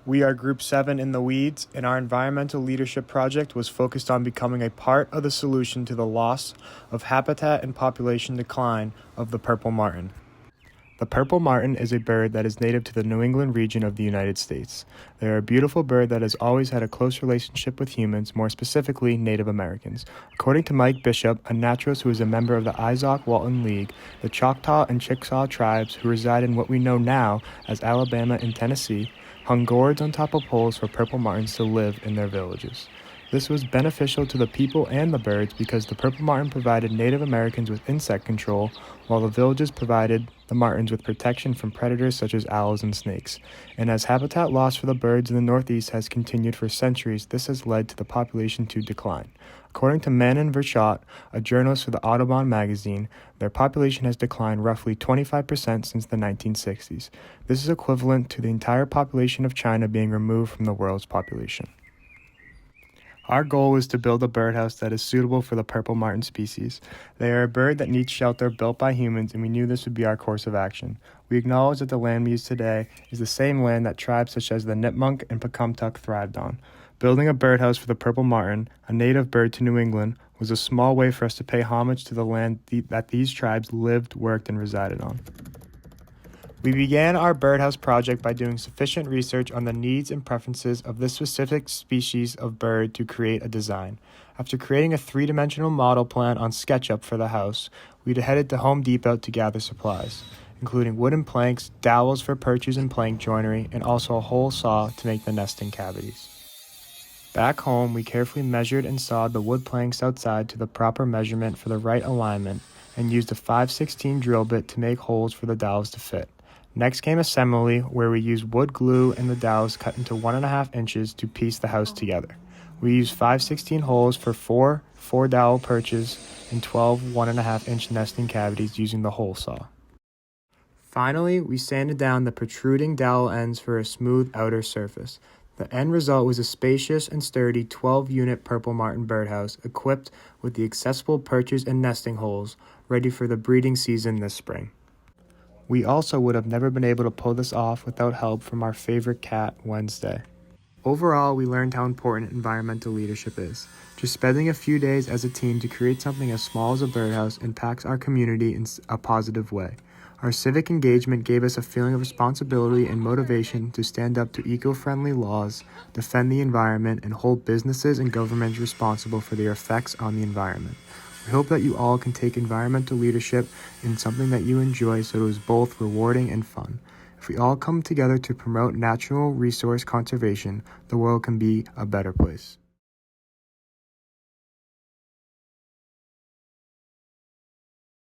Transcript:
We are Group 7 in the Weeds, and our environmental leadership project was focused on becoming a part of the solution to the loss of habitat and population decline of the purple martin. The purple martin is a bird that is native to the New England region of the United States. They are a beautiful bird that has always had a close relationship with humans, more specifically Native Americans. According to Mike Bishop, a naturalist who is a member of the Izaak-Walton League, the Choctaw and Chickasaw tribes, who reside in what we know now as Alabama and Tennessee, hung gourds on top of poles for purple martins to live in their villages. This was beneficial to the people and the birds because the purple martin provided Native Americans with insect control, while the villages provided the martins with protection from predators such as owls and snakes. And as habitat loss for the birds in the Northeast has continued for centuries, this has led to the population to decline. According to Manon Verchot, a journalist for the Audubon magazine, their population has declined roughly 25% since the 1960s. This is equivalent to the entire population of China being removed from the world's population. Our goal is to build a birdhouse that is suitable for the purple martin species. They are a bird that needs shelter built by humans, and we knew this would be our course of action. We acknowledge that the land we use today is the same land that tribes such as the Nipmuc and Pecumtuck thrived on. Building a birdhouse for the purple martin, a native bird to New England, was a small way for us to pay homage to the land that these tribes lived, worked, and resided on. We began our birdhouse project by doing sufficient research on the needs and preferences of this specific species of bird to create a design. After creating a three-dimensional model plan on SketchUp for the house, we headed to Home Depot to gather supplies, including wooden planks, dowels for perches and plank joinery, and also a hole saw to make the nesting cavities. Back home, we carefully measured and sawed the wood planks outside to the proper measurement for the right alignment and used a 5/16 drill bit to make holes for the dowels to fit. Next came assembly, where we used wood glue and the dowels cut into 1.5 inches to piece the house together. We used 5/16 holes for four dowel perches and 12 1.5-inch nesting cavities using the hole saw. Finally, we sanded down the protruding dowel ends for a smooth outer surface. The end result was a spacious and sturdy 12-unit purple martin birdhouse equipped with the accessible perches and nesting holes, ready for the breeding season this spring. We also would have never been able to pull this off without help from our favorite cat, Wednesday. Overall, we learned how important environmental leadership is. Just spending a few days as a team to create something as small as a birdhouse impacts our community in a positive way. Our civic engagement gave us a feeling of responsibility and motivation to stand up to eco-friendly laws, defend the environment, and hold businesses and governments responsible for their effects on the environment. We hope that you all can take environmental leadership in something that you enjoy so it is both rewarding and fun. If we all come together to promote natural resource conservation, the world can be a better place.